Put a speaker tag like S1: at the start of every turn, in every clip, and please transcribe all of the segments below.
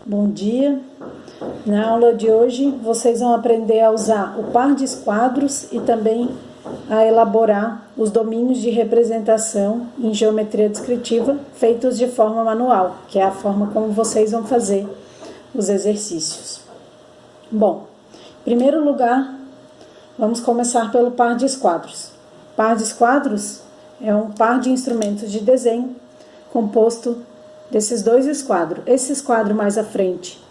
S1: Bom dia! Na aula de hoje vocês vão aprender a usar o par de esquadros e também a elaborar os domínios de representação em geometria descritiva feitos de forma manual, que é a forma como vocês vão fazer os exercícios. Bom, em primeiro lugar, vamos começar pelo par de esquadros. Par de esquadros é um par de instrumentos de desenho composto desses dois esquadros. Esse esquadro mais à frente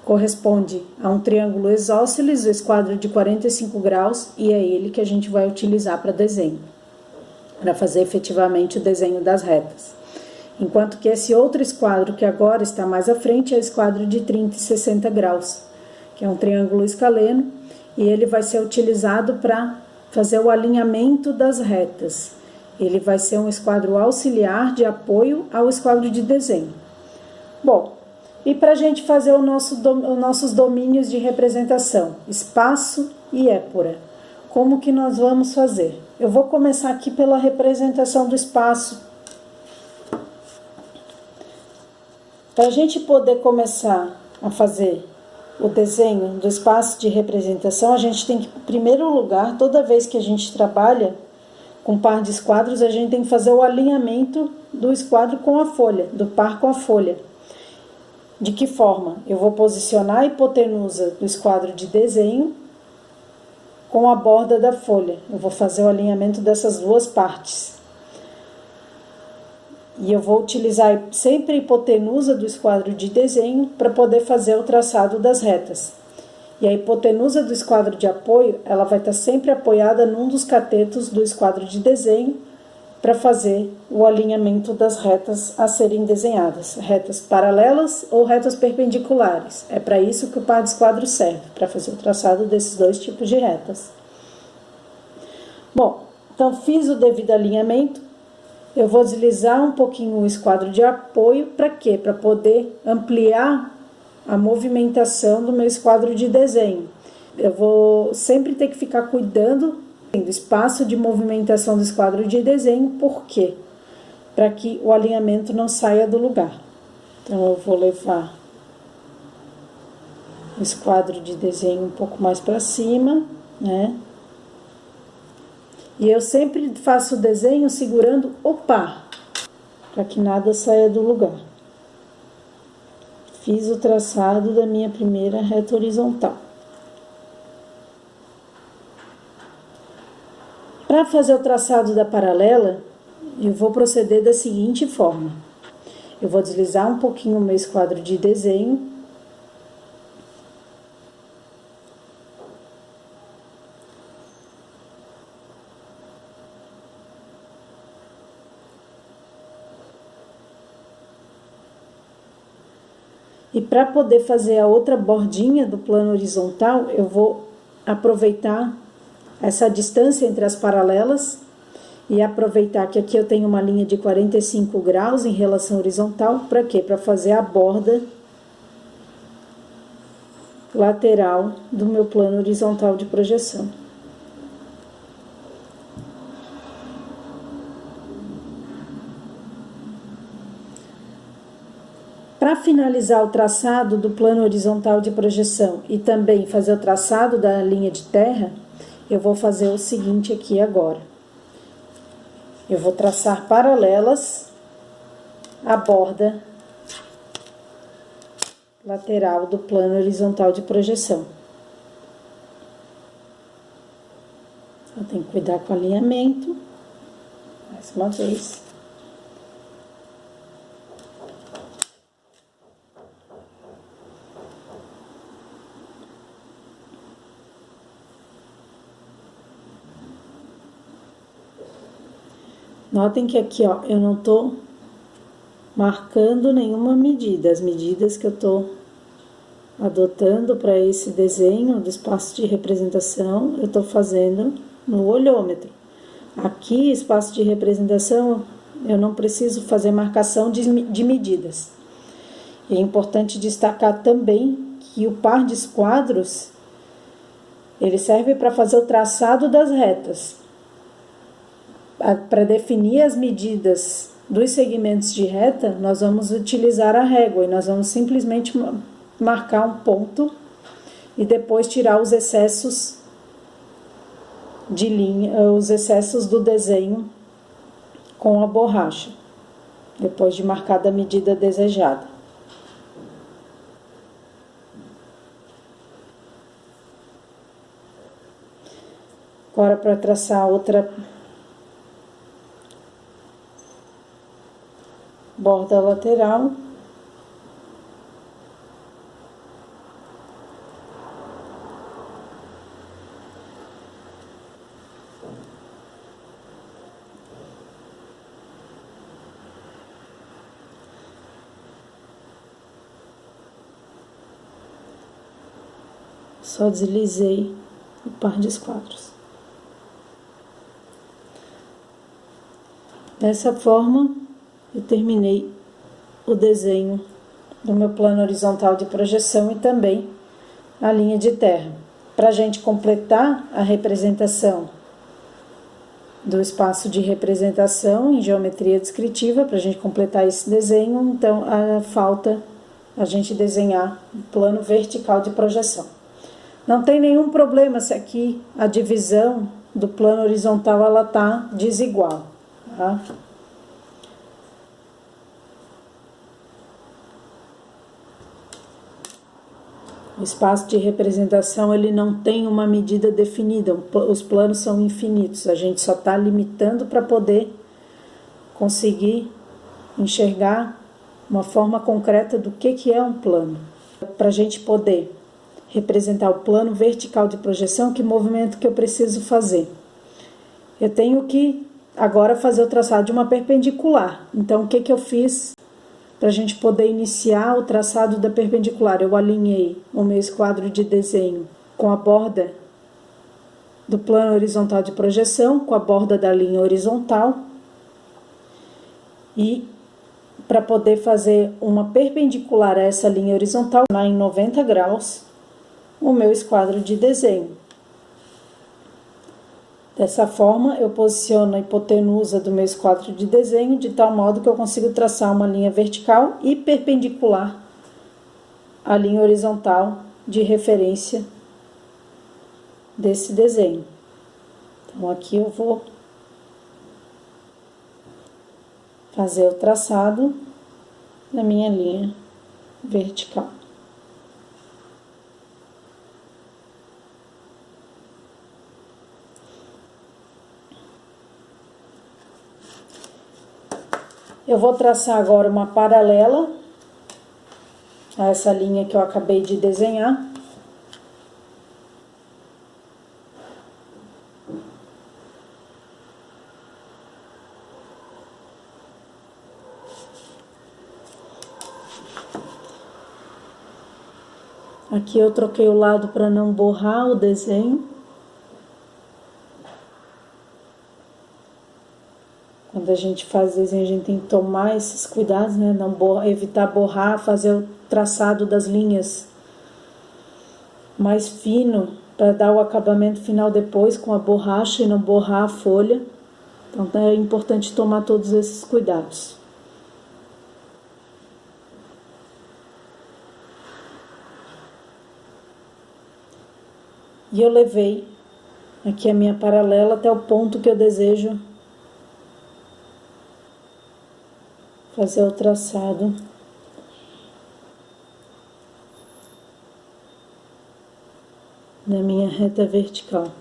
S1: corresponde a um triângulo isósceles, o esquadro de 45 graus, e é ele que a gente vai utilizar para desenho, para fazer efetivamente o desenho das retas. Enquanto que esse outro esquadro que agora está mais à frente é o esquadro de 30 e 60 graus, que é um triângulo escaleno, e ele vai ser utilizado para fazer o alinhamento das retas. Ele vai ser um esquadro auxiliar de apoio ao esquadro de desenho. Bom, e para a gente fazer os nossos domínios de representação, espaço e épora, como que nós vamos fazer? Eu vou começar aqui pela representação do espaço. Para a gente poder começar a fazer o desenho do espaço de representação, a gente tem que, em primeiro lugar, toda vez que a gente trabalha com par de esquadros, a gente tem que fazer o alinhamento do esquadro com a folha, do par com a folha. De que forma? Eu vou posicionar a hipotenusa do esquadro de desenho com a borda da folha. Eu vou fazer o alinhamento dessas duas partes. E eu vou utilizar sempre a hipotenusa do esquadro de desenho para poder fazer o traçado das retas. E a hipotenusa do esquadro de apoio, ela vai estar sempre apoiada num dos catetos do esquadro de desenho para fazer o alinhamento das retas a serem desenhadas, retas paralelas ou retas perpendiculares. É para isso que o par de esquadros serve, para fazer o traçado desses dois tipos de retas. Bom, então fiz o devido alinhamento, eu vou deslizar um pouquinho o esquadro de apoio, para quê? Para poder ampliar a movimentação do meu esquadro de desenho. Eu vou sempre ter que ficar cuidando do espaço de movimentação do esquadro de desenho, por quê? Para que o alinhamento não saia do lugar. Então, eu vou levar o esquadro de desenho um pouco mais para cima, né? E eu sempre faço o desenho segurando o par, para que nada saia do lugar. Fiz o traçado da minha primeira reta horizontal. Para fazer o traçado da paralela, eu vou proceder da seguinte forma. Eu vou deslizar um pouquinho o meu esquadro de desenho. E para poder fazer a outra bordinha do plano horizontal, eu vou aproveitar essa distância entre as paralelas e aproveitar que aqui eu tenho uma linha de 45 graus em relação horizontal. Para quê? Para fazer a borda lateral do meu plano horizontal de projeção. Para finalizar o traçado do plano horizontal de projeção e também fazer o traçado da linha de terra, eu vou fazer o seguinte aqui agora. Eu vou traçar paralelas à borda lateral do plano horizontal de projeção. Eu tenho que cuidar com o alinhamento. Mais uma vez. Notem que aqui, ó, eu não tô marcando nenhuma medida. As medidas que eu tô adotando para esse desenho do espaço de representação, eu tô fazendo no olhômetro. Aqui, espaço de representação, eu não preciso fazer marcação de medidas. E é importante destacar também que o par de esquadros, ele serve para fazer o traçado das retas. Para definir as medidas dos segmentos de reta, nós vamos utilizar a régua e nós vamos simplesmente marcar um ponto e depois tirar os excessos de linha, os excessos do desenho com a borracha, depois de marcar a medida desejada. Agora, para traçar outra borda lateral, só deslizei o par de esquadros. Dessa forma, eu terminei o desenho do meu plano horizontal de projeção e também a linha de terra. Para a gente completar a representação do espaço de representação em geometria descritiva, para a gente completar esse desenho, então falta a gente desenhar o plano vertical de projeção. Não tem nenhum problema se aqui a divisão do plano horizontal ela tá desigual, tá? O espaço de representação ele não tem uma medida definida, os planos são infinitos, a gente só está limitando para poder conseguir enxergar uma forma concreta do que é um plano. Para a gente poder representar o plano vertical de projeção, que movimento que eu preciso fazer? Eu tenho que agora fazer o traçado de uma perpendicular. Então, o que eu fiz para a gente poder iniciar o traçado da perpendicular? Eu alinhei o meu esquadro de desenho com a borda do plano horizontal de projeção, com a borda da linha horizontal. E para poder fazer uma perpendicular a essa linha horizontal, em 90 graus, o meu esquadro de desenho. Dessa forma, eu posiciono a hipotenusa do meu esquadro de desenho de tal modo que eu consigo traçar uma linha vertical e perpendicular à linha horizontal de referência desse desenho. Então, aqui eu vou fazer o traçado da minha linha vertical. Eu vou traçar agora uma paralela a essa linha que eu acabei de desenhar. Aqui eu troquei o lado para não borrar o desenho. Quando a gente faz desenho, a gente tem que tomar esses cuidados, né? Não evitar borrar, fazer o traçado das linhas mais fino, para dar o acabamento final depois com a borracha e não borrar a folha. Então é importante tomar todos esses cuidados. E eu levei aqui a minha paralela até o ponto que eu desejo fazer o traçado da minha reta vertical.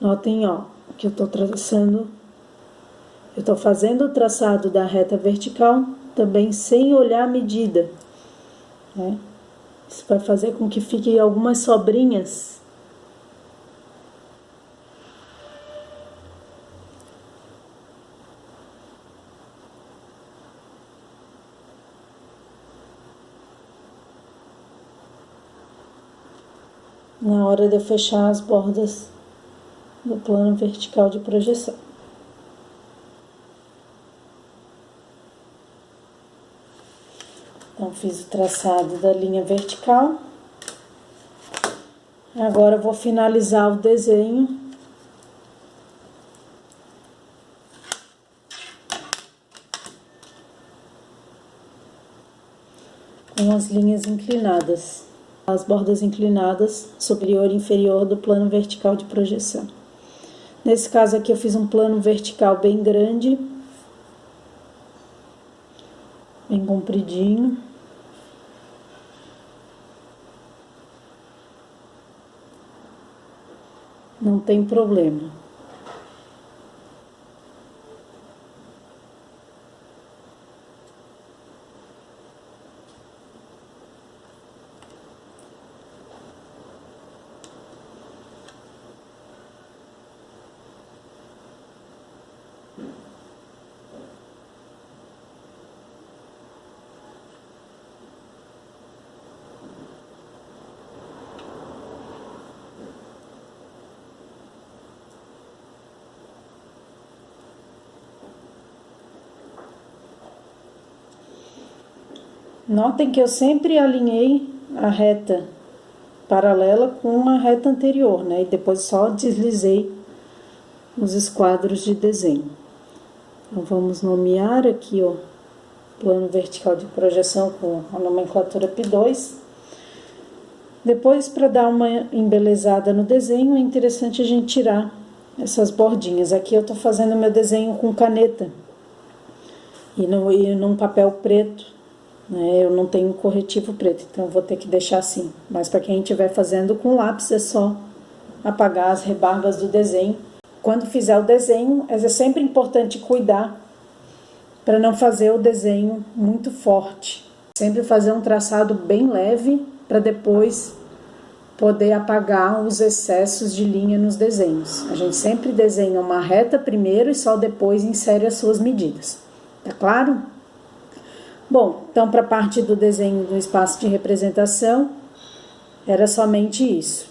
S1: Notem, ó, que eu tô traçando, eu tô fazendo o traçado da reta vertical também sem olhar a medida, né? Isso vai fazer com que fiquem algumas sobrinhas na hora de eu fechar as bordas do plano vertical de projeção. Então, fiz o traçado da linha vertical. Agora, eu vou finalizar o desenho. com as linhas inclinadas, as bordas inclinadas superior e inferior do plano vertical de projeção. Nesse caso aqui eu fiz um plano vertical bem grande, bem compridinho. Não tem problema. Notem que eu sempre alinhei a reta paralela com a reta anterior, né? E depois só deslizei os esquadros de desenho. Então, vamos nomear aqui, ó, plano vertical de projeção com a nomenclatura P2. Depois, para dar uma embelezada no desenho, é interessante a gente tirar essas bordinhas. Aqui eu tô fazendo meu desenho com caneta e num papel preto. Eu não tenho corretivo preto, então vou ter que deixar assim. Mas para quem estiver fazendo com lápis, é só apagar as rebarbas do desenho. Quando fizer o desenho, é sempre importante cuidar para não fazer o desenho muito forte. Sempre fazer um traçado bem leve para depois poder apagar os excessos de linha nos desenhos. A gente sempre desenha uma reta primeiro e só depois insere as suas medidas. Tá claro? Bom, então para a parte do desenho do espaço de representação, era somente isso.